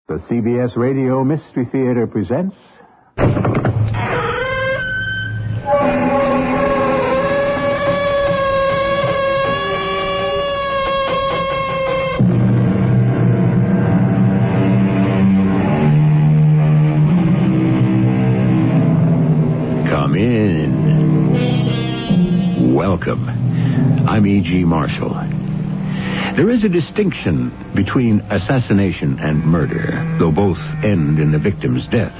The CBS Radio Mystery Theater presents... Come in. Welcome. I'm E.G. Marshall. There is a distinction between assassination and murder, though both end in the victim's death.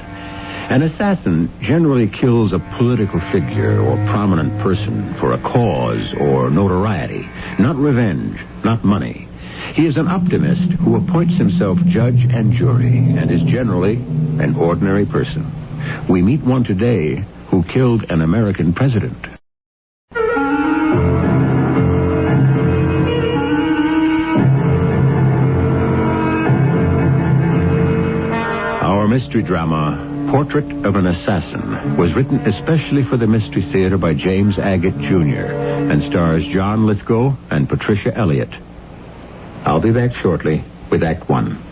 An assassin generally kills a political figure or prominent person for a cause or notoriety, not revenge, not money. He is an optimist who appoints himself judge and jury and is generally an ordinary person. We meet one today who killed an American president. Mystery drama, Portrait of an Assassin, was written especially for the Mystery Theater by James Agate, Jr. and stars John Lithgow and Patricia Elliott. I'll be back shortly with Act One.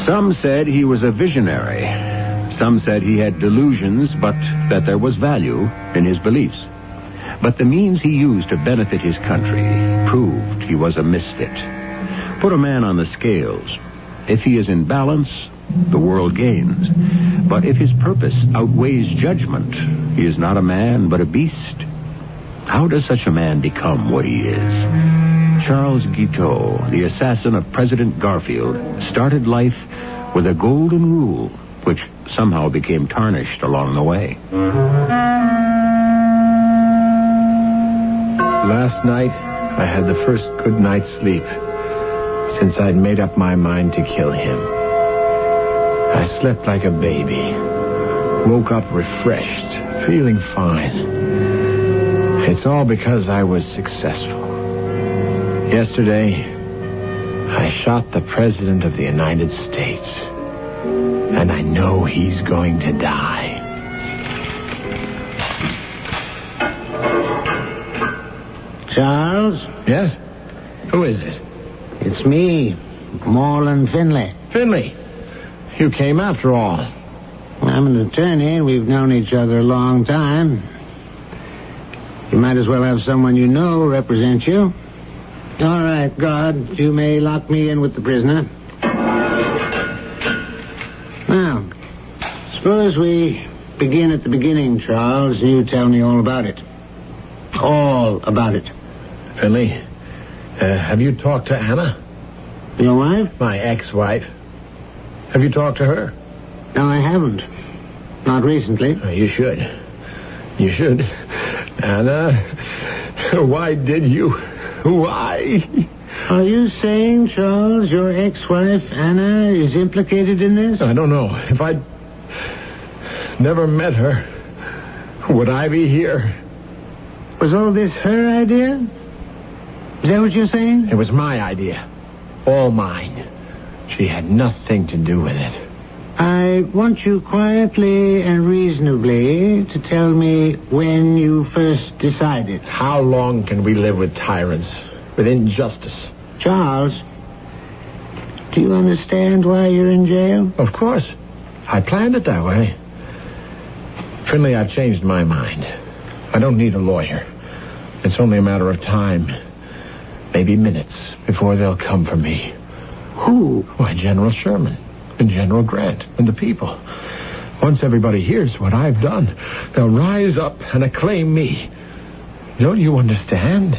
Some said he was a visionary. Some said he had delusions, but that there was value in his beliefs. But the means he used to benefit his country proved he was a misfit. Put a man on the scales. If he is in balance, the world gains. But if his purpose outweighs judgment, he is not a man, but a beast. How does such a man become what he is? Charles Guiteau, the assassin of President Garfield, started life with a golden rule, which somehow became tarnished along the way. Last night, I had the first good night's sleep since I'd made up my mind to kill him. I slept like a baby, woke up refreshed, feeling fine. It's all because I was successful. Yesterday, I shot the President of the United States. And I know he's going to die. Charles? Yes? Who is it? It's me, Moreland Finley. Finley. You came after all. I'm an attorney, and we've known each other a long time. You might as well have someone you know represent you. All right, guard, you may lock me in with the prisoner. Now, suppose we begin at the beginning, Charles, and you tell me all about it. All about it. Finley, have you talked to Anna? Your wife? My ex-wife. Have you talked to her? No, I haven't. Not recently. You should. You should. Anna, why did you? Why? Are you saying, Charles, your ex-wife, Anna, is implicated in this? I don't know. If I'd never met her, would I be here? Was all this her idea? Is that what you're saying? It was my idea. All mine. She had nothing to do with it. I want you quietly and reasonably to tell me when you first decided. How long can we live with tyrants, with injustice? Charles, do you understand why you're in jail? Of course. I planned it that way. Finley, I've changed my mind. I don't need a lawyer. It's only a matter of time. Maybe minutes before they'll come for me. Who? Why, General Sherman and General Grant and the people. Once everybody hears what I've done, they'll rise up and acclaim me. Don't you understand?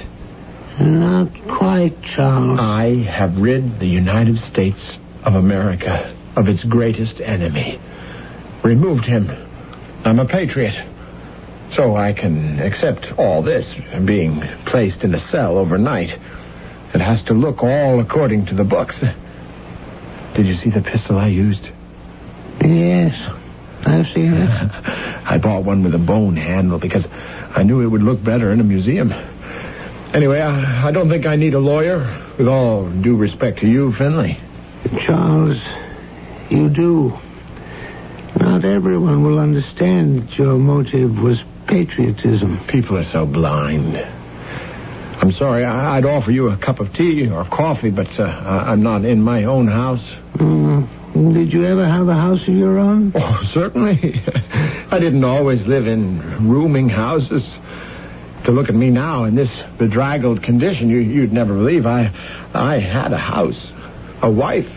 Not quite, Charles. I have rid the United States of America of its greatest enemy. Removed him. I'm a patriot. So I can accept all this, being placed in a cell overnight. It has to look all according to the books. Did you see the pistol I used? Yes, I've seen it. I bought one with a bone handle because I knew it would look better in a museum. Anyway, I don't think I need a lawyer, with all due respect to you, Finley. Charles, You do. Not everyone will understand that your motive was patriotism. People are so blind. I'm sorry, I'd offer you a cup of tea or coffee, but I'm not in my own house. Did you ever have a house of your own? Oh, certainly. I didn't always live in rooming houses. To look at me now in this bedraggled condition, you'd never believe I had a house, a wife,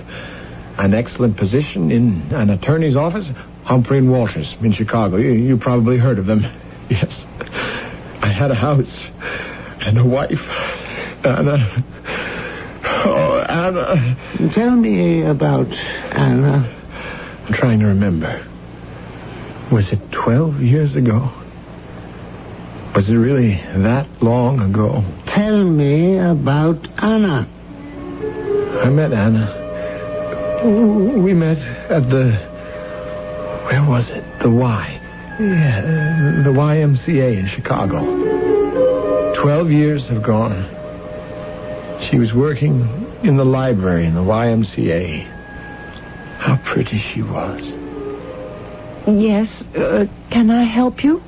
an excellent position in an attorney's office, Humphrey and Walters in Chicago. You probably heard of them. Yes. I had a house and a wife. Anna. Oh, Anna. Tell me about Anna. I'm trying to remember. Was it 12 years ago? Was it really that long ago? Tell me about Anna. I met Anna. We met at where was it? The Y. Yeah, the YMCA in Chicago. 12 years have gone. She was working in the library in the YMCA. How pretty she was. Yes, can I help you?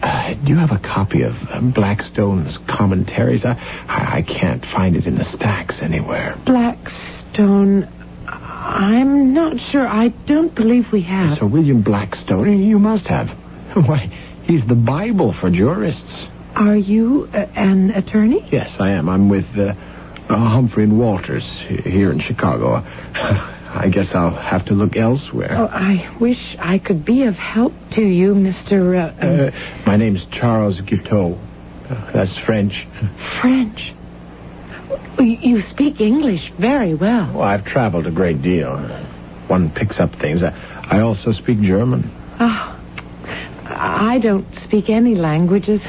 Do you have a copy of Blackstone's commentaries? I can't find it in the stacks anywhere. Blackstone... I'm not sure. I don't believe we have. Sir William Blackstone, you must have. Why, he's the Bible for jurists. Are you an attorney? Yes, I am. I'm with Humphrey and Walters here in Chicago. I guess I'll have to look elsewhere. Oh, I wish I could be of help to you, Mr. My name's Charles Guiteau. That's French. French? You speak English very well. Well, I've traveled a great deal. One picks up things. I also speak German. Oh, I don't speak any languages.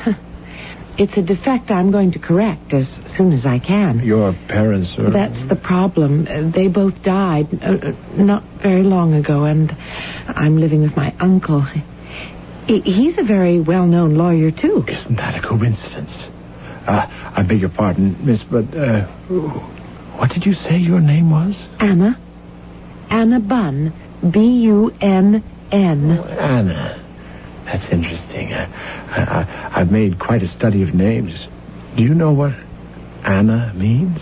It's a defect I'm going to correct as soon as I can. Your parents are... That's the problem. They both died not very long ago, and I'm living with my uncle. He's a very well-known lawyer, too. Isn't that a coincidence? I beg your pardon, miss, but what did you say your name was? Anna. Anna Bunn. B-U-N-N. Oh, Anna. That's interesting. I've made quite a study of names. Do you know what Anna means?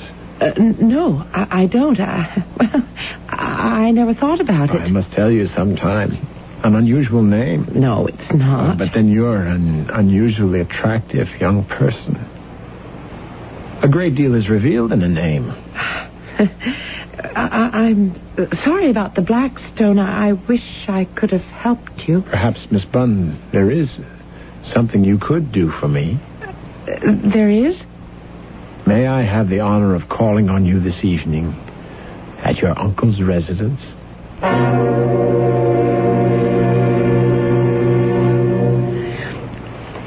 No, I don't. I never thought about it. I must tell you sometime. An unusual name. No, it's not. But then you're an unusually attractive young person. A great deal is revealed in a name. I'm sorry about the Blackstone. I wish I could have helped you. Perhaps, Miss Bunn, there is something you could do for me. There is? May I have the honor of calling on you this evening at your uncle's residence?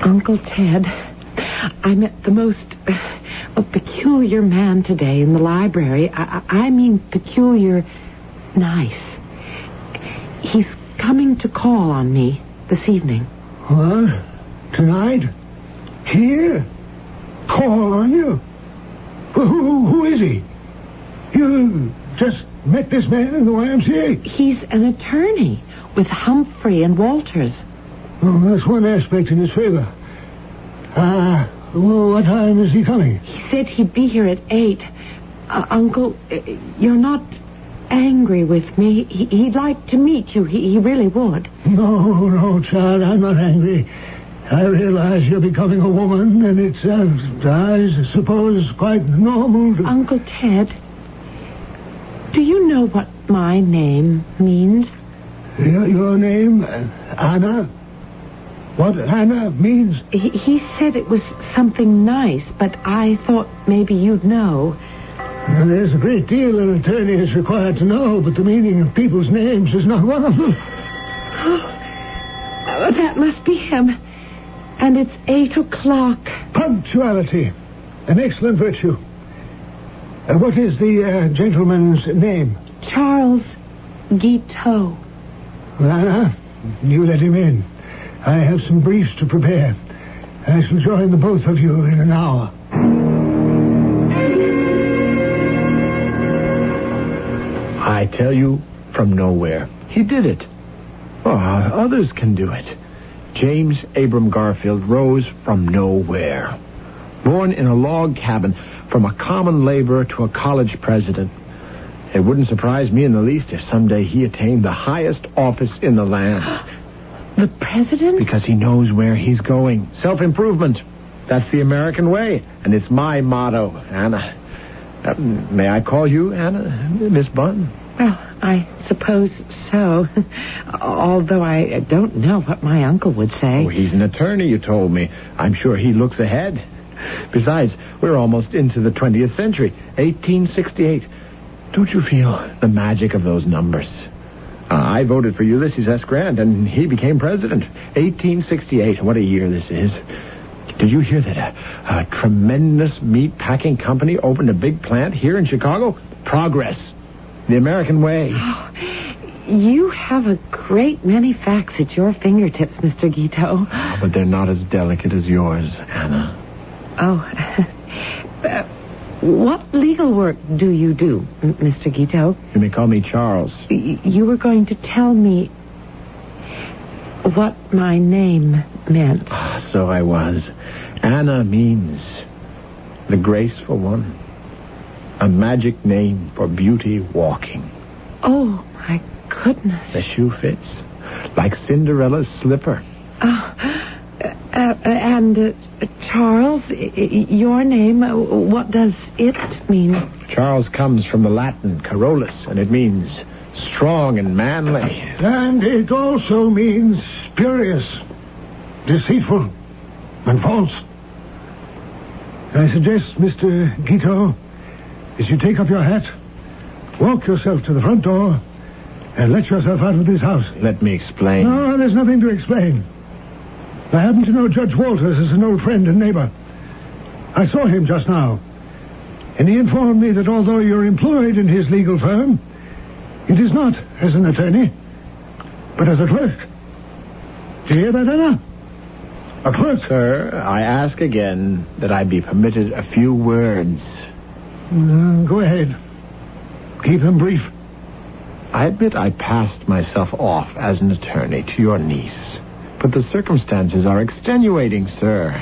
Uncle Ted, I met the most peculiar man today in the library. I mean peculiar nice. He's coming to call on me this evening. What? Tonight? Here? Call on you? Who is he? You just met this man in the YMCA? He's an attorney with Humphrey and Walters. Oh, that's one aspect in his favor. What time is he coming? He said he'd be here at 8. Uncle, you're not angry with me. He'd like to meet you. He really would. No, child, I'm not angry. I realize you're becoming a woman, and it's, I suppose, quite normal to... Uncle Ted, do you know what my name means? Your name? Anna? What Anna means? He said it was something nice, but I thought maybe you'd know. Well, there's a great deal an attorney is required to know, but the meaning of people's names is not one of them. Oh, that must be him. And it's 8 o'clock. Punctuality. An excellent virtue. What is the gentleman's name? Charles Guiteau. Well, Anna, you let him in. I have some briefs to prepare. I shall join the both of you in an hour. I tell you, from nowhere. He did it. Oh, others can do it. James Abram Garfield rose from nowhere. Born in a log cabin, from a common laborer to a college president. It wouldn't surprise me in the least if someday he attained the highest office in the land. The president? Because he knows where he's going. Self-improvement. That's the American way, and it's my motto, Anna. May I call you Anna, Miss Bunn? Well, I suppose so. Although I don't know what my uncle would say. Oh, he's an attorney, you told me. I'm sure he looks ahead. Besides, we're almost into the 20th century, 1868. Don't you feel the magic of those numbers? I voted for Ulysses S. Grant, and he became president. 1868. What a year this is. Did you hear that a tremendous meat-packing company opened a big plant here in Chicago? Progress. The American way. Oh, you have a great many facts at your fingertips, Mr. Guiteau. Oh, but they're not as delicate as yours, Anna. Oh. What legal work do you do, Mr. Guiteau? You may call me Charles. You were going to tell me what my name meant. So I was. Anna means the graceful one. A magic name for beauty walking. Oh, my goodness. The shoe fits like Cinderella's slipper. Charles, your name, what does it mean? Charles comes from the Latin Carolus, and it means strong and manly. And it also means spurious, deceitful, and false. I suggest, Mr. Guiteau, as you take up your hat, walk yourself to the front door and let yourself out of this house. Let me explain. No, there's nothing to explain. I happen to know Judge Walters as an old friend and neighbor. I saw him just now, and he informed me that although you're employed in his legal firm, it is not as an attorney, but as a clerk. Do you hear that, Anna? A clerk. Sir, I ask again that I be permitted a few words. Go ahead. Keep them brief. I admit I passed myself off as an attorney to your niece, but the circumstances are extenuating, sir.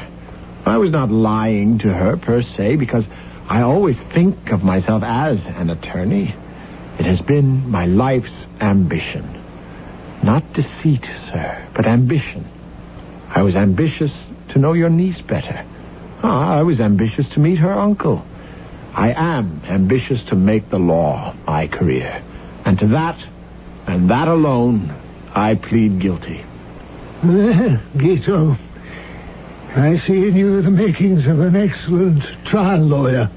I was not lying to her, per se, because I always think of myself as an attorney. It has been my life's ambition. Not deceit, sir, but ambition. I was ambitious to know your niece better. I was ambitious to meet her uncle. I am ambitious to make the law my career. And to that, and that alone, I plead guilty. Guiteau, I see in you the makings of an excellent trial lawyer.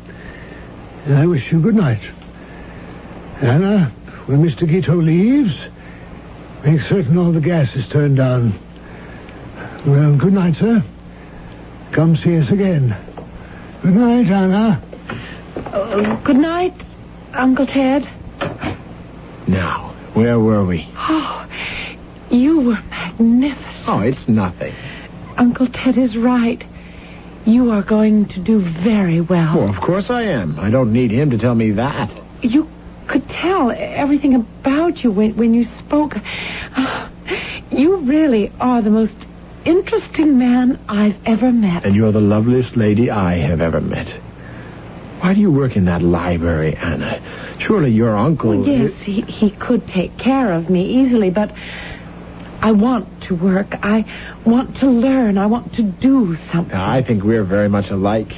I wish you good night. Anna, when Mr. Guiteau leaves, make certain all the gas is turned down. Well, good night, sir. Come see us again. Good night, Anna. Good night, Uncle Ted. Now, where were we? Oh, you were magnificent. Oh, it's nothing. Uncle Ted is right. You are going to do very well. Well, of course I am. I don't need him to tell me that. You could tell everything about you when you spoke. You really are the most interesting man I've ever met. And you're the loveliest lady I have ever met. Why do you work in that library, Anna? Surely your uncle... Well, yes, he could take care of me easily, but I want to work. I want to learn. I want to do something. I think we're very much alike.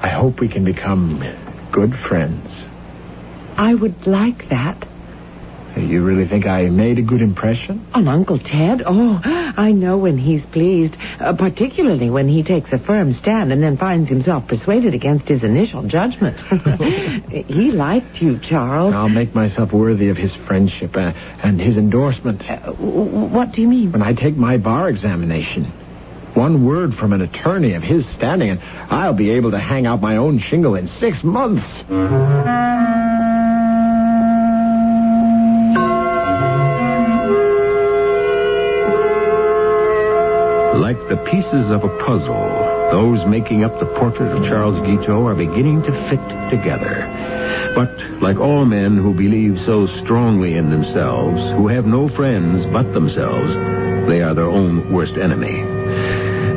I hope we can become good friends. I would like that. You really think I made a good impression? On Uncle Ted? Oh, I know when he's pleased, particularly when he takes a firm stand and then finds himself persuaded against his initial judgment. He liked you, Charles. I'll make myself worthy of his friendship and his endorsement. What do you mean? When I take my bar examination, one word from an attorney of his standing, and I'll be able to hang out my own shingle in 6 months. Like the pieces of a puzzle, those making up the portrait of Charles Guiteau are beginning to fit together. But like all men who believe so strongly in themselves, who have no friends but themselves, they are their own worst enemy.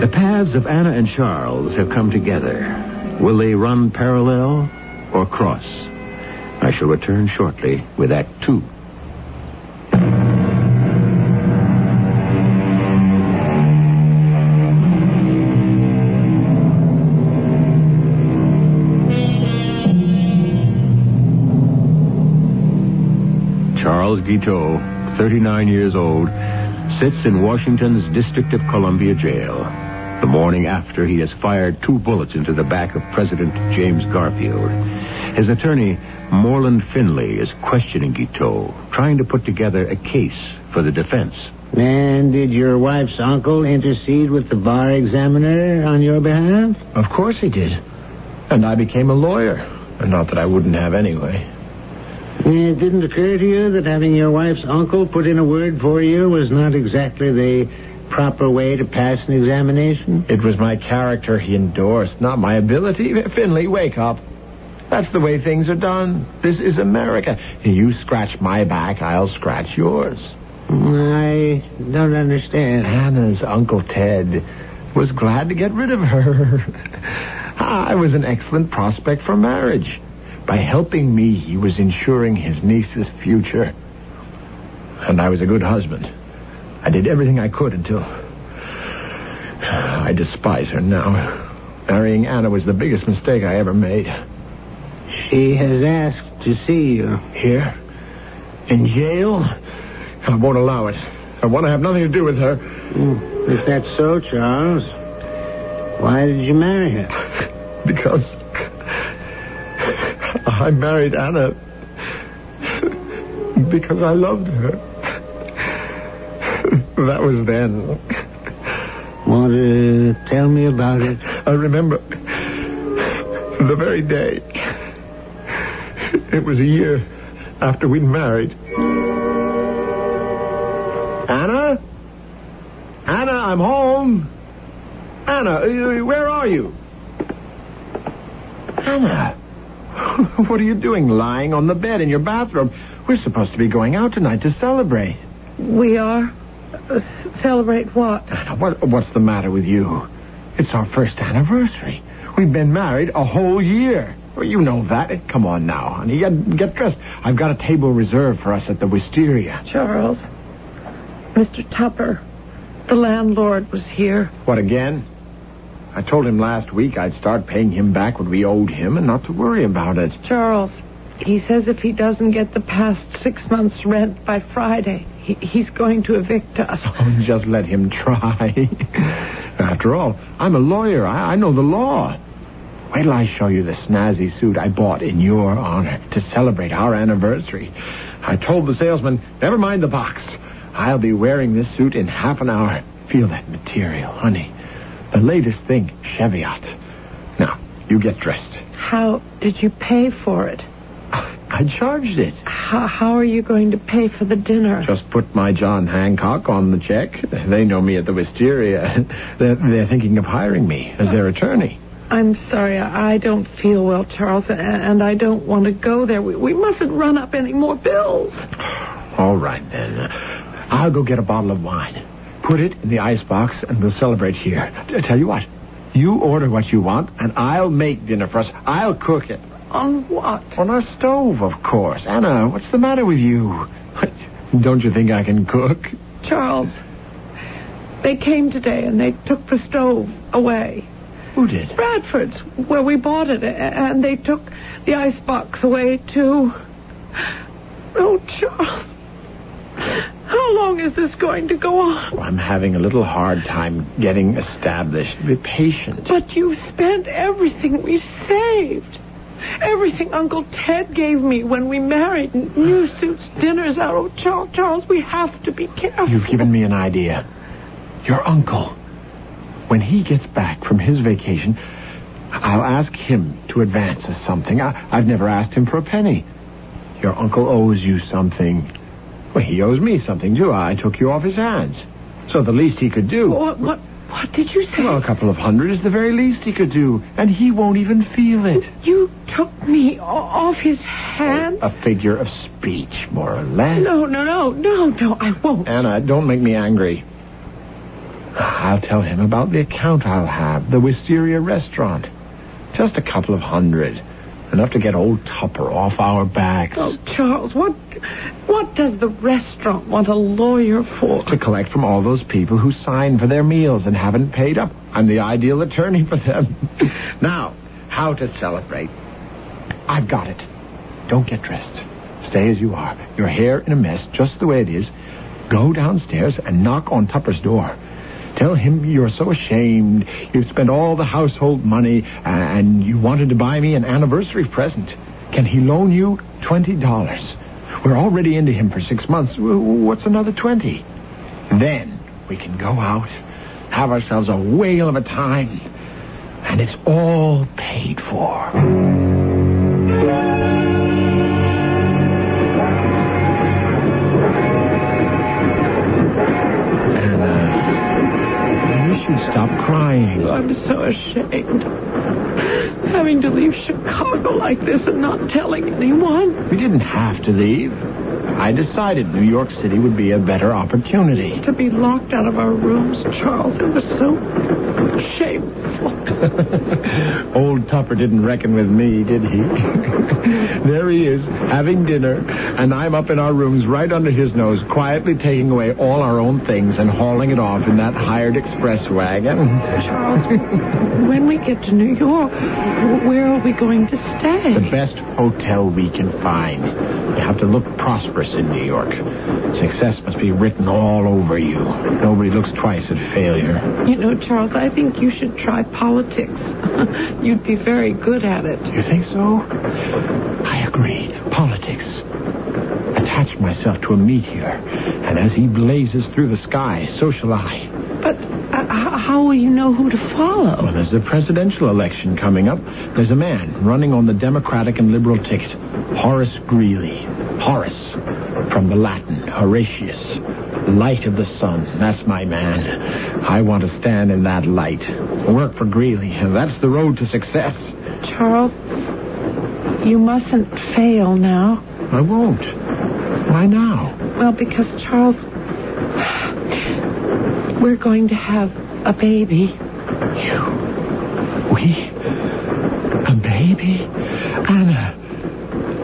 The paths of Anna and Charles have come together. Will they run parallel or cross? I shall return shortly with Act 2. Charles Guiteau, 39 years old, sits in Washington's District of Columbia jail the morning after he has fired 2 bullets into the back of President James Garfield. His attorney, Moreland Finley, is questioning Guiteau, trying to put together a case for the defense. And did your wife's uncle intercede with the bar examiner on your behalf? Of course he did. And I became a lawyer. And not that I wouldn't have anyway. It didn't occur to you that having your wife's uncle put in a word for you was not exactly the proper way to pass an examination? It was my character he endorsed, not my ability. Finley, wake up. That's the way things are done. This is America. You scratch my back, I'll scratch yours. I don't understand. Anna's Uncle Ted was glad to get rid of her. I was an excellent prospect for marriage. By helping me, he was ensuring his niece's future. And I was a good husband. I did everything I could until... I despise her now. Marrying Anna was the biggest mistake I ever made. She has asked to see you. Here? In jail? I won't allow it. I want to have nothing to do with her. If that's so, Charles, why did you marry her? Because I married Anna because I loved her. That was then. Want to tell me about it? I remember the very day. It was a year after we'd married. Anna? Anna, I'm home. Anna, where are you? Anna, what are you doing lying on the bed in your bathroom? We're supposed to be going out tonight to celebrate. We are? Celebrate what? Anna, what's the matter with you? It's our first anniversary. We've been married a whole year. Well, you know that. Come on now, honey. Get dressed. I've got a table reserved for us at the Wisteria. Charles, Mr. Tupper, the landlord was here. What, again? I told him last week I'd start paying him back what we owed him and not to worry about it. Charles, he says if he doesn't get the past 6 months' rent by Friday, he's going to evict us. Oh, just let him try. After all, I'm a lawyer. I know the law. Wait till I show you the snazzy suit I bought in your honor to celebrate our anniversary. I told the salesman, never mind the box. I'll be wearing this suit in half an hour. Feel that material, honey. The latest thing, Cheviot. Now, you get dressed. How did you pay for it? I charged it. How are you going to pay for the dinner? Just put my John Hancock on the check. They know me at the Wisteria. They're thinking of hiring me as their attorney. I'm sorry, I don't feel well, Charles, and I don't want to go there. We mustn't run up any more bills. All right, then. I'll go get a bottle of wine. Put it in the icebox, and we'll celebrate here. I tell you what, you order what you want, and I'll make dinner for us. I'll cook it. On what? On our stove, of course. Anna, what's the matter with you? Don't you think I can cook? Charles, they came today, and they took the stove away. Who did? Bradford's, where we bought it, and they took the icebox away, too. Oh, Charles, how long is this going to go on? I'm having a little hard time getting established. Be patient. But you spent everything we saved. Everything Uncle Ted gave me when we married. New suits, dinners out. Oh, Charles, we have to be careful. You've given me an idea. Your uncle. When he gets back from his vacation, I'll ask him to advance us something. I've never asked him for a penny. Your uncle owes you something. Well, he owes me something, too. I took you off his hands. So the least he could do... What What did you say? Well, a couple of hundred is the very least he could do, and he won't even feel it. You took me off his hand? A figure of speech, more or less. No, I won't. Anna, don't make me angry. I'll tell him about the account I'll have, the Wisteria restaurant. Just a couple of hundred. Enough to get old Tupper off our backs. Oh, Charles, what does the restaurant want a lawyer for? To collect from all those people who signed for their meals and haven't paid up. I'm the ideal attorney for them. Now, how to celebrate. I've got it. Don't get dressed. Stay as you are. Your hair in a mess, just the way it is. Go downstairs and knock on Tupper's door. Tell him you're so ashamed. You've spent all the household money and you wanted to buy me an anniversary present. Can he loan you $20? We're already into him for 6 months. What's another 20? Then we can go out, have ourselves a whale of a time, and it's all paid for. Stop crying. I'm so ashamed. Having to leave Chicago like this and not telling anyone. We didn't have to leave. I decided New York City would be a better opportunity. To be locked out of our rooms, Charles, it was so shameful. Old Tupper didn't reckon with me, did he? There he is, having dinner, and I'm up in our rooms right under his nose, quietly taking away all our own things and hauling it off in that hired express wagon. Charles, when we get to New York, where are we going to stay? The best hotel we can find. You have to look prosperous in New York. Success must be written all over you. Nobody looks twice at failure. You know, Charles, I think you should try politics. You'd be very good at it. You think so? I agree. Politics. Attach myself to a meteor, and as he blazes through the sky, so shall I. But how will you know who to follow? Well, there's the presidential election coming up. There's a man running on the Democratic and Liberal ticket. Horace Greeley. Horace, from the Latin, Horatius. Light of the sun. That's my man. I want to stand in that light. Work for Greeley, and that's the road to success. Charles, you mustn't fail now. I won't. Why now? Well, because, Charles, we're going to have a baby. A baby?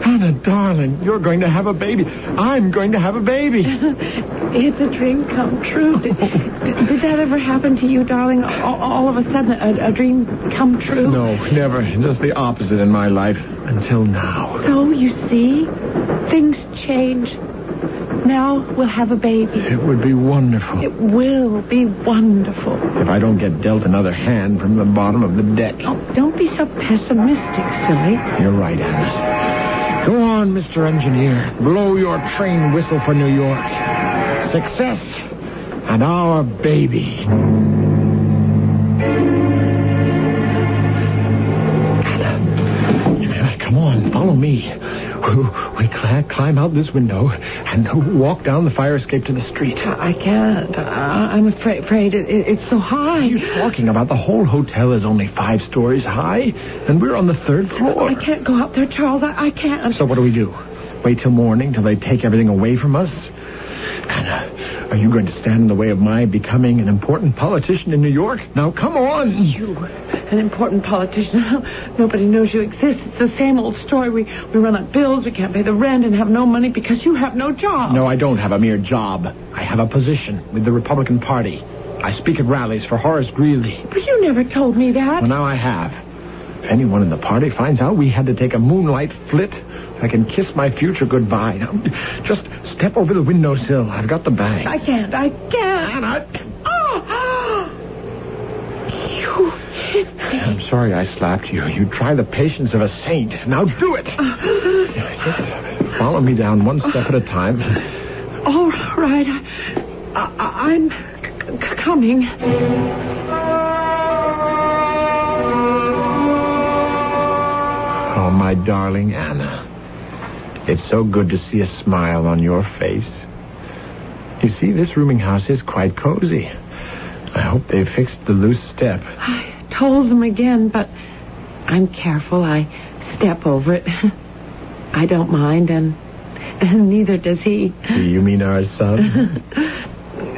Anna, darling, you're going to have a baby. I'm going to have a baby. It's a dream come true. Did that ever happen to you, darling? All of a sudden, a dream come true? No, never. Just the opposite in my life. Until now. So, you see, things change. Now we'll have a baby. It would be wonderful. It will be wonderful. If I don't get dealt another hand from the bottom of the deck. Oh, don't be so pessimistic, silly. You're right, Anna. Go on, Mr. Engineer. Blow your train whistle for New York. Success and our baby. Anna, come on, follow me. We climb out this window and walk down the fire escape to the street. I can't. I'm afraid it's so high. What are you talking about? The whole hotel is only 5 stories high, and we're on the 3rd floor. I can't go out there, Charles. I can't. So what do we do? Wait till morning, till they take everything away from us? Anna, are you going to stand in the way of my becoming an important politician in New York? Now, come on. You, an important politician. Nobody knows you exist. It's the same old story. We run up bills, we can't pay the rent, and have no money because you have no job. No, I don't have a mere job. I have a position with the Republican Party. I speak at rallies for Horace Greeley. But you never told me that. Well, now I have. If anyone in the party finds out we had to take a moonlight flit, I can kiss my future goodbye. Now, just step over the windowsill. I've got the bag. I can't. Anna. Oh! You hit me. I'm sorry I slapped you. You try the patience of a saint. Now do it. Just follow me down one step at a time. All right. I'm coming. Oh, my darling Anna. It's so good to see a smile on your face. You see, this rooming house is quite cozy. I hope they fixed the loose step. I told them again, but I'm careful. I step over it. I don't mind, and neither does he. You mean our son?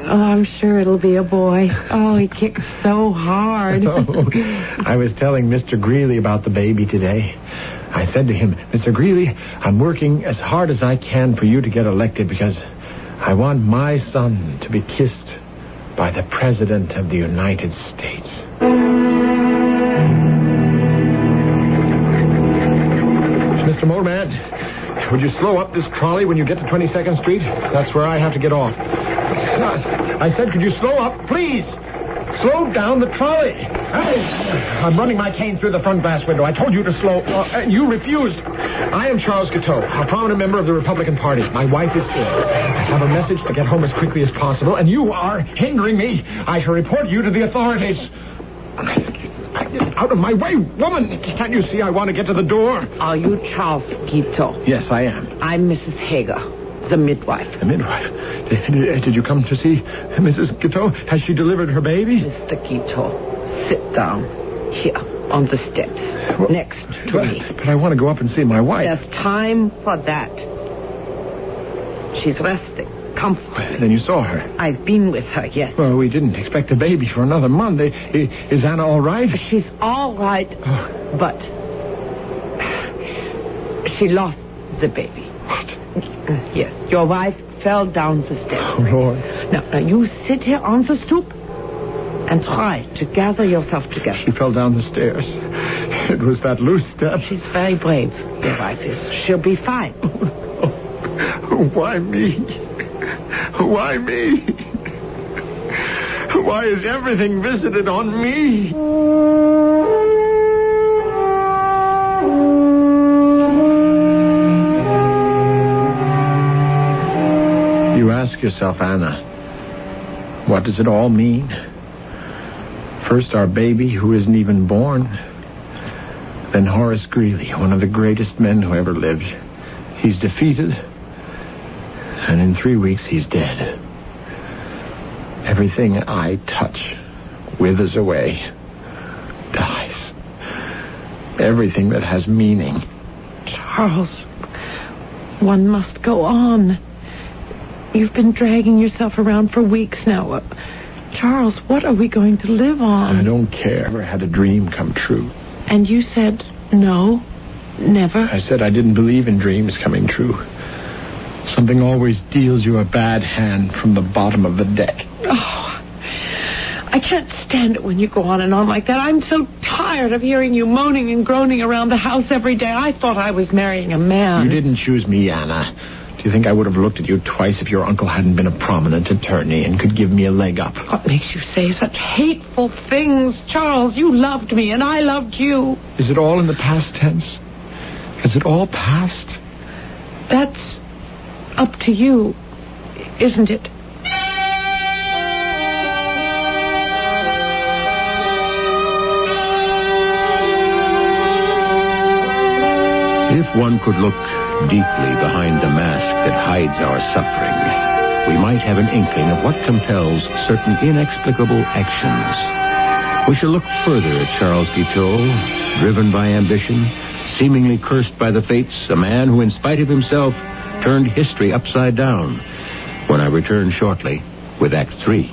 Oh, I'm sure it'll be a boy. Oh, he kicks so hard. I was telling Mr. Greeley about the baby today. I said to him, Mr. Greeley, I'm working as hard as I can for you to get elected because I want my son to be kissed by the President of the United States. Mr. Motorman, would you slow up this trolley when you get to 22nd Street? That's where I have to get off. I said, could you slow up, please? Slow down the trolley. I'm running my cane through the front glass window. I told you to slow, and you refused. I am Charles Guiteau, a prominent member of the Republican Party. My wife is ill. I have a message to get home as quickly as possible, and you are hindering me. I shall report you to the authorities. Out of my way, woman! Can't you see I want to get to the door? Are you Charles Guiteau? Yes, I am. I'm Mrs. Hager, the midwife. The midwife? Did you come to see Mrs. Guiteau? Has she delivered her baby? Mr. Guiteau, sit down here on the steps next to me. But I want to go up and see my wife. There's time for that. She's resting comfortably. Then you saw her. I've been with her, yes. Well, we didn't expect a baby for another month. Is Anna all right? She's all right, but she lost the baby. What? Yes, your wife fell down the steps. Oh, Lord. Now, you sit here on the stoop and try to gather yourself together. She fell down the stairs. It was that loose step. She's very brave, your wife is. She'll be fine. Why me? Why me? Why is everything visited on me? You ask yourself, Anna, what does it all mean? First, our baby who isn't even born. Then Horace Greeley, one of the greatest men who ever lived. He's defeated, and in 3 weeks he's dead. Everything I touch withers away, dies. Everything that has meaning. Charles, one must go on. You've been dragging yourself around for weeks now. Charles, what are we going to live on? I don't care. I never had a dream come true. And you said no, never? I said I didn't believe in dreams coming true. Something always deals you a bad hand from the bottom of the deck. Oh, I can't stand it when you go on and on like that. I'm so tired of hearing you moaning and groaning around the house every day. I thought I was marrying a man. You didn't choose me, Anna. Do you think I would have looked at you twice if your uncle hadn't been a prominent attorney and could give me a leg up? What makes you say such hateful things? Charles, you loved me and I loved you. Is it all in the past tense? Has it all passed? That's up to you, isn't it? If one could look deeply behind the mask that hides our suffering, we might have an inkling of what compels certain inexplicable actions. We shall look further at Charles Guiteau, driven by ambition, seemingly cursed by the fates, a man who, in spite of himself, turned history upside down, when I return shortly with Act 3.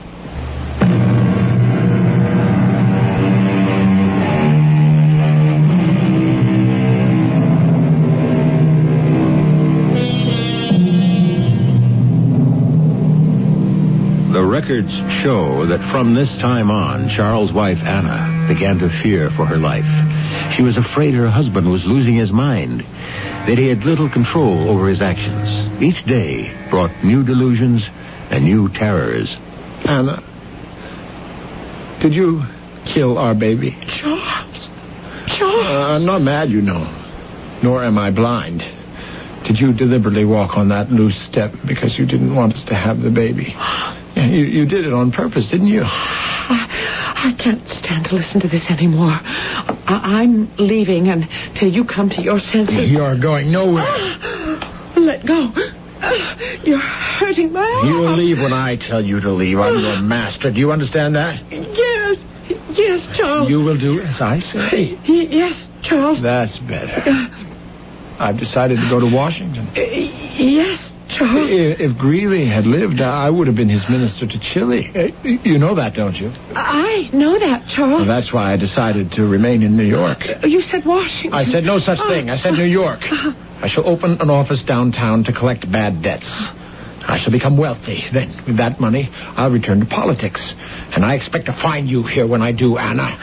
The records show that from this time on, Charles' wife, Anna, began to fear for her life. She was afraid her husband was losing his mind, that he had little control over his actions. Each day brought new delusions and new terrors. Anna, did you kill our baby? Charles! I'm not mad, you know, nor am I blind. Did you deliberately walk on that loose step because you didn't want us to have the baby? You did it on purpose, didn't you? I can't stand to listen to this anymore. I'm leaving until you come to your senses. You're going nowhere. Let go. You're hurting my arm. You'll leave when I tell you to leave. I'm your master. Do you understand that? Yes, Charles. You will do as I say. Yes, Charles. That's better. I've decided to go to Washington. Yes, Charles. If Greeley had lived, I would have been his minister to Chile. You know that, don't you? I know that, Charles. Well, that's why I decided to remain in New York. You said Washington. I said no such thing. I said New York. I shall open an office downtown to collect bad debts. I shall become wealthy. Then, with that money, I'll return to politics. And I expect to find you here when I do, Anna.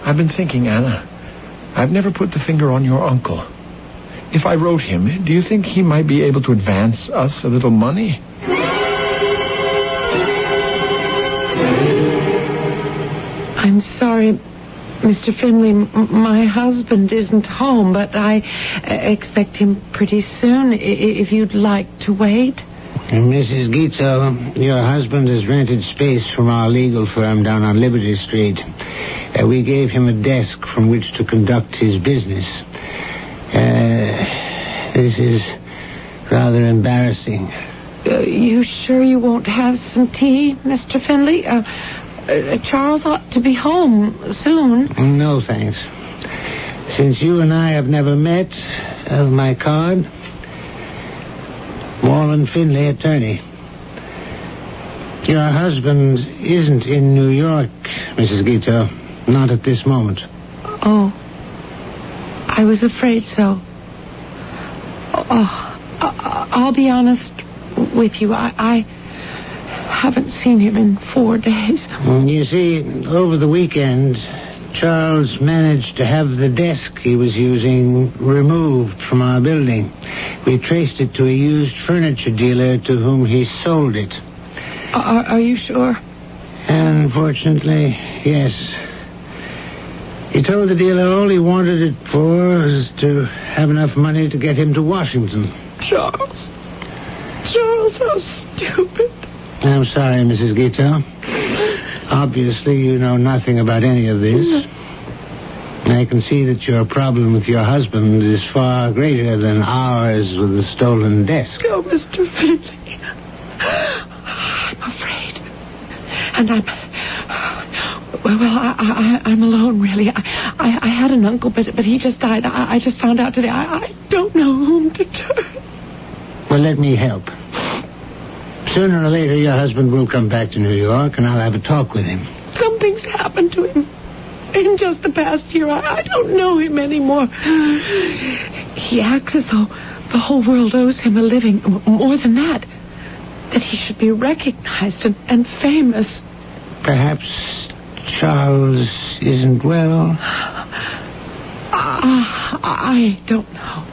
I've been thinking, Anna. I've never put the finger on your uncle. If I wrote him, do you think he might be able to advance us a little money? I'm sorry, Mr. Finley. My husband isn't home, but I expect him pretty soon, if you'd like to wait. Mrs. Guiteau, your husband has rented space from our legal firm down on Liberty Street. We gave him a desk from which to conduct his business. This is rather embarrassing. You sure you won't have some tea, Mr. Finley? Charles ought to be home soon. No, thanks. Since you and I have never met, my card, Warren Finley, attorney. Your husband isn't in New York, Mrs. Guiteau. Not at this moment. Oh, I was afraid so. I'll be honest with you. I haven't seen him in 4 days. You see, over the weekend, Charles managed to have the desk he was using removed from our building. We traced it to a used furniture dealer to whom he sold it. Are you sure? Unfortunately, yes. He told the dealer all he wanted it for was to have enough money to get him to Washington. Charles, how stupid. I'm sorry, Mrs. Guiteau. Obviously, you know nothing about any of this. I can see that your problem with your husband is far greater than ours with the stolen desk. Oh, Mr. Finley, I'm afraid. And I'm alone, really. I had an uncle, but he just died. I just found out today. I don't know whom to turn. Well, let me help. Sooner or later, your husband will come back to New York, and I'll have a talk with him. Something's happened to him in just the past year. I don't know him anymore. He acts as though the whole world owes him a living. More than that he should be recognized and famous. Perhaps Charles isn't well. I don't know.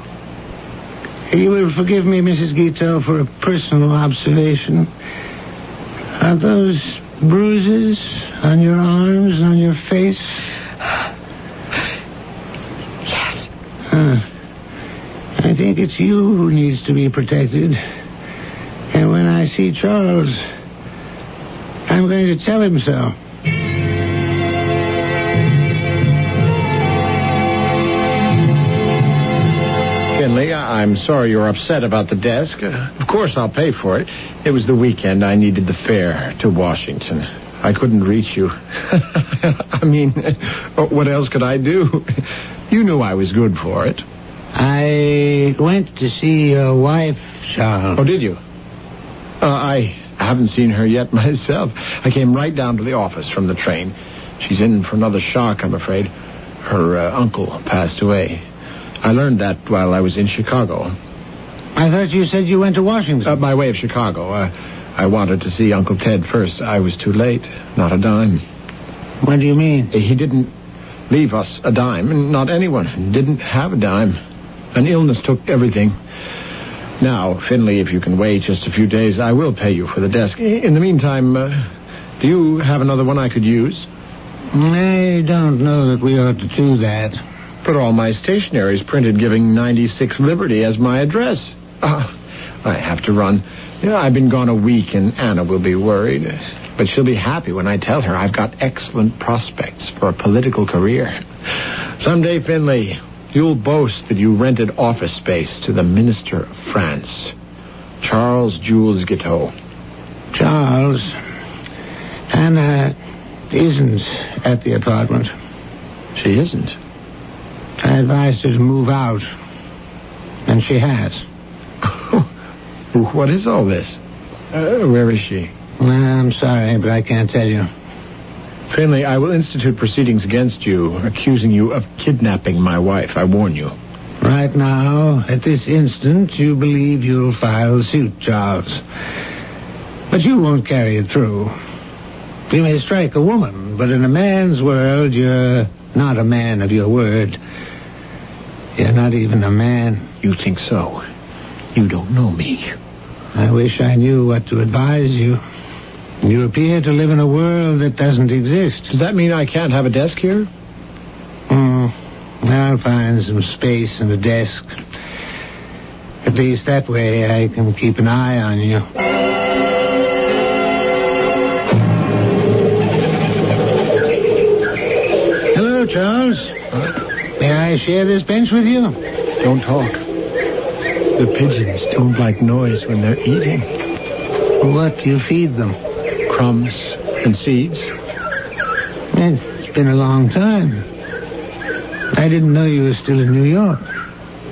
You will forgive me, Mrs. Guiteau, for a personal observation. Are those bruises on your arms and on your face? Yes. I think it's you who needs to be protected. And when I see Charles, I'm going to tell him so. Finley, I'm sorry you're upset about the desk. Of course, I'll pay for it. It was the weekend. I needed the fare to Washington. I couldn't reach you. I mean, what else could I do? You knew I was good for it. I went to see your wife, Charles. Oh, did you? I haven't seen her yet myself. I came right down to the office from the train. She's in for another shock, I'm afraid. Her uncle passed away. I learned that while I was in Chicago. I thought you said you went to Washington. By way of Chicago. I wanted to see Uncle Ted first. I was too late. Not a dime. What do you mean? He didn't leave us a dime. Not anyone. Didn't have a dime. An illness took everything. Now, Finley, if you can wait just a few days, I will pay you for the desk. In the meantime, do you have another one I could use? I don't know that we ought to do that. But all my stationery is printed giving 96 Liberty as my address. I have to run. I've been gone a week, and Anna will be worried. But she'll be happy when I tell her I've got excellent prospects for a political career. Someday, Finley, You'll boast that you rented office space to the Minister of France, Charles Jules Guiteau. Charles, Anna isn't at the apartment. She isn't. I advised her to move out, and she has. What is all this? Where is she? I'm sorry, but I can't tell you. Finley, I will institute proceedings against you, accusing you of kidnapping my wife. I warn you. Right now, at this instant, you believe you'll file suit, Charles. But you won't carry it through. You may strike a woman, but in a man's world, you're not a man of your word. You're not even a man. You think so? You don't know me. I wish I knew what to advise you. You appear to live in a world that doesn't exist. Does that mean I can't have a desk here? I'll find some space and a desk. At least that way I can keep an eye on you. Hello, Charles. May I share this bench with you? Don't talk. The pigeons don't like noise when they're eating. What do you feed them? Crumbs and seeds. It's been a long time. I didn't know you were still in New York.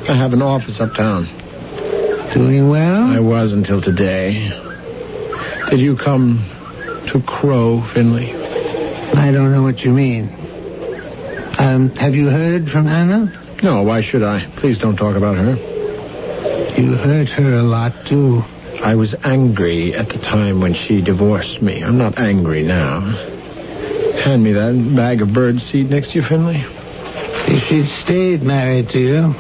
I have an office uptown. Doing well? I was until today. Did you come to crow, Finley? I don't know what you mean. Have you heard from Anna? No, why should I? Please don't talk about her. You hurt her a lot, too. I was angry at the time when she divorced me. I'm not angry now. Hand me that bag of bird seed next to you, Finley. If she'd stayed married to you,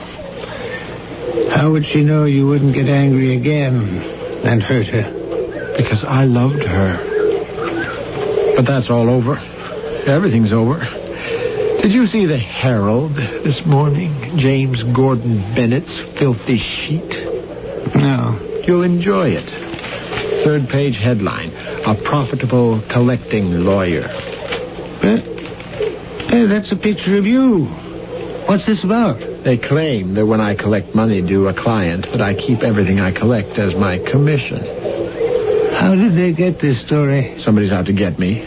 how would she know you wouldn't get angry again and hurt her? Because I loved her. But that's all over. Everything's over. Did you see the Herald this morning? James Gordon Bennett's filthy sheet? No. You'll enjoy it. Third page headline. A profitable collecting lawyer. Hey, that's a picture of you. What's this about? They claim that when I collect money due a client, that I keep everything I collect as my commission. How did they get this story? Somebody's out to get me.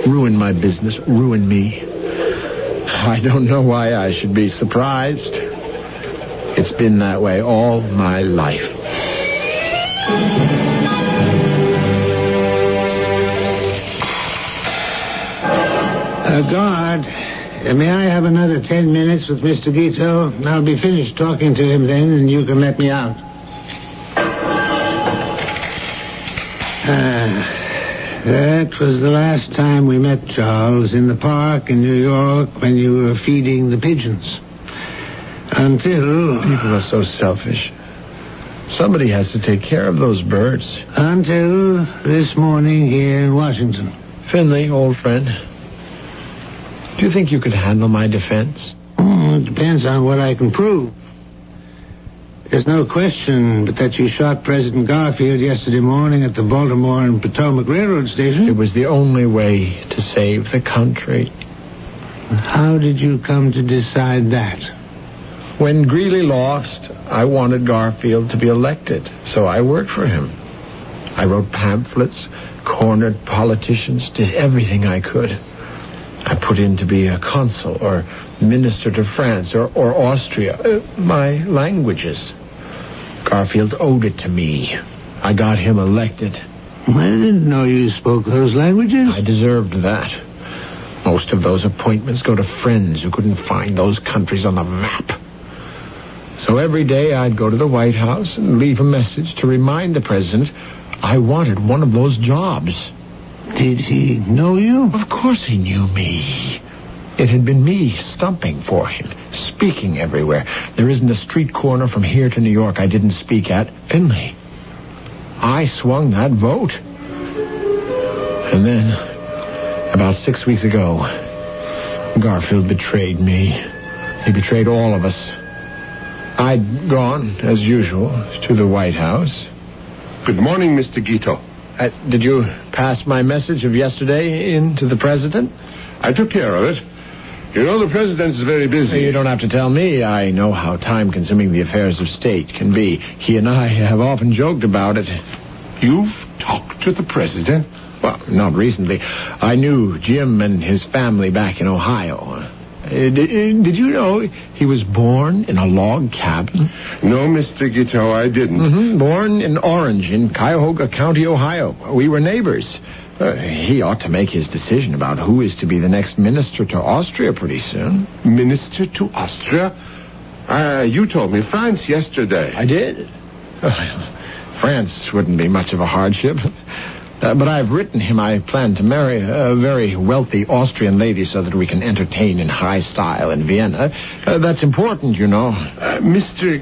Ruin my business. Ruin me. I don't know why I should be surprised. It's been that way all my life. Guard, may I have another 10 minutes with Mr. Guiteau? I'll be finished talking to him then, and you can let me out. That was the last time we met, Charles, in the park in New York when you were feeding the pigeons. Until... People are so selfish. Somebody has to take care of those birds. Until this morning here in Washington. Finley, old friend, do you think you could handle my defense? It depends on what I can prove. There's no question but that you shot President Garfield yesterday morning at the Baltimore and Potomac Railroad Station. It was the only way to save the country. How did you come to decide that? When Greeley lost, I wanted Garfield to be elected, so I worked for him. I wrote pamphlets, cornered politicians, did everything I could. I put in to be a consul or minister to France or Austria, my languages. Garfield owed it to me. I got him elected. I didn't know you spoke those languages. I deserved that. Most of those appointments go to friends who couldn't find those countries on the map. So every day I'd go to the White House and leave a message to remind the president I wanted one of those jobs. Did he know you? Of course he knew me. It had been me stumping for him, speaking everywhere. There isn't a street corner from here to New York I didn't speak at. Finley, I swung that vote. And then, about 6 weeks ago, Garfield betrayed me. He betrayed all of us. I'd gone, as usual, to the White House. Good morning, Mr. Guiteau. Did you pass my message of yesterday in to the president? I took care of it. You know, the president is very busy. You don't have to tell me. I know how time-consuming the affairs of state can be. He and I have often joked about it. You've talked to the president? Well, not recently. I knew Jim and his family back in Ohio. Did you know he was born in a log cabin? No, Mr. Guiteau, I didn't. Born in Orange, in Cuyahoga County, Ohio. We were neighbors. He ought to make his decision about who is to be the next minister to Austria pretty soon. Minister to Austria? You told me France yesterday. I did. France wouldn't be much of a hardship. But I've written him I plan to marry a very wealthy Austrian lady so that we can entertain in high style in Vienna. That's important, you know. Mr.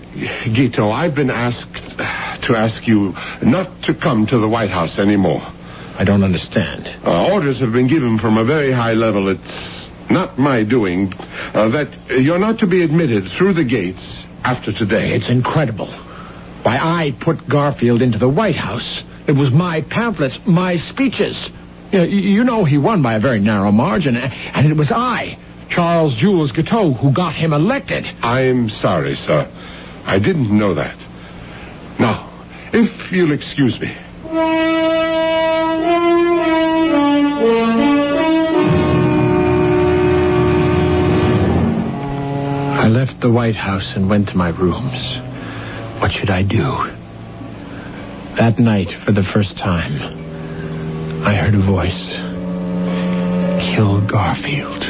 Guiteau, I've been asked to ask you not to come to the White House anymore. I don't understand. Orders have been given from a very high level. It's not my doing that you're not to be admitted through the gates after today. It's incredible. Why, I put Garfield into the White House. It was my pamphlets, my speeches. You know he won by a very narrow margin, and it was I, Charles Jules Guiteau, who got him elected. I'm sorry, sir. I didn't know that. Now, if you'll excuse me. I left the White House and went to my rooms. What should I do? That night, for the first time, I heard a voice. Kill Garfield.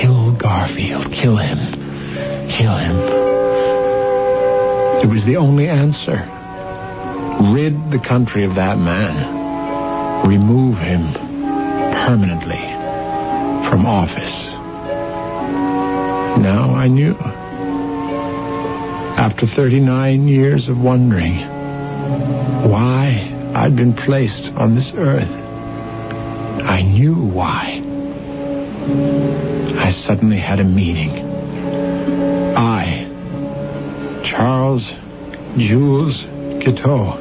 Kill Garfield. Kill him. Kill him. It was the only answer. Rid the country of that man. Remove him permanently from office. Now I knew. After 39 years of wondering why I'd been placed on this earth, I knew why. I suddenly had a meaning. I, Charles Jules Guiteau,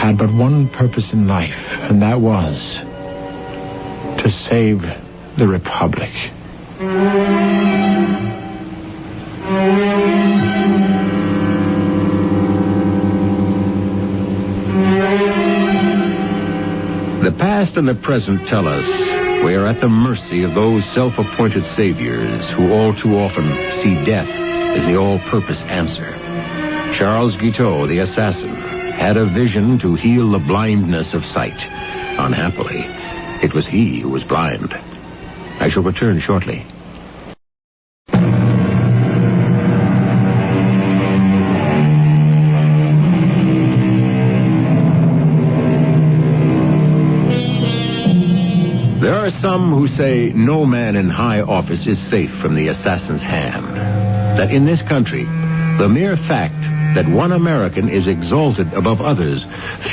had but one purpose in life, and that was to save the Republic. The past and the present tell us we are at the mercy of those self-appointed saviors who all too often see death as the all-purpose answer. Charles Guiteau, the assassin, had a vision to heal the blindness of sight. Unhappily, it was he who was blind. I shall return shortly. There are some who say no man in high office is safe from the assassin's hand. That in this country, the mere fact that one American is exalted above others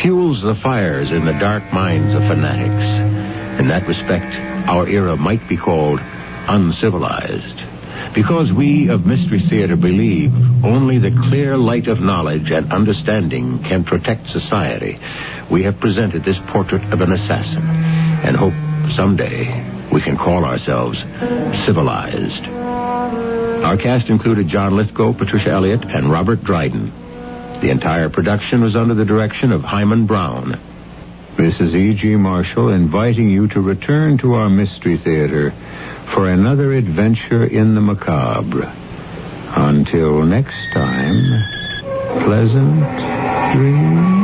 fuels the fires in the dark minds of fanatics. In that respect, our era might be called uncivilized. Because we of Mystery Theater believe only the clear light of knowledge and understanding can protect society, we have presented this portrait of an assassin and hope someday we can call ourselves civilized. Our cast included John Lithgow, Patricia Elliott, and Robert Dryden. The entire production was under the direction of Hyman Brown. This is E.G. Marshall inviting you to return to our Mystery Theater for another adventure in the macabre. Until next time, pleasant dreams.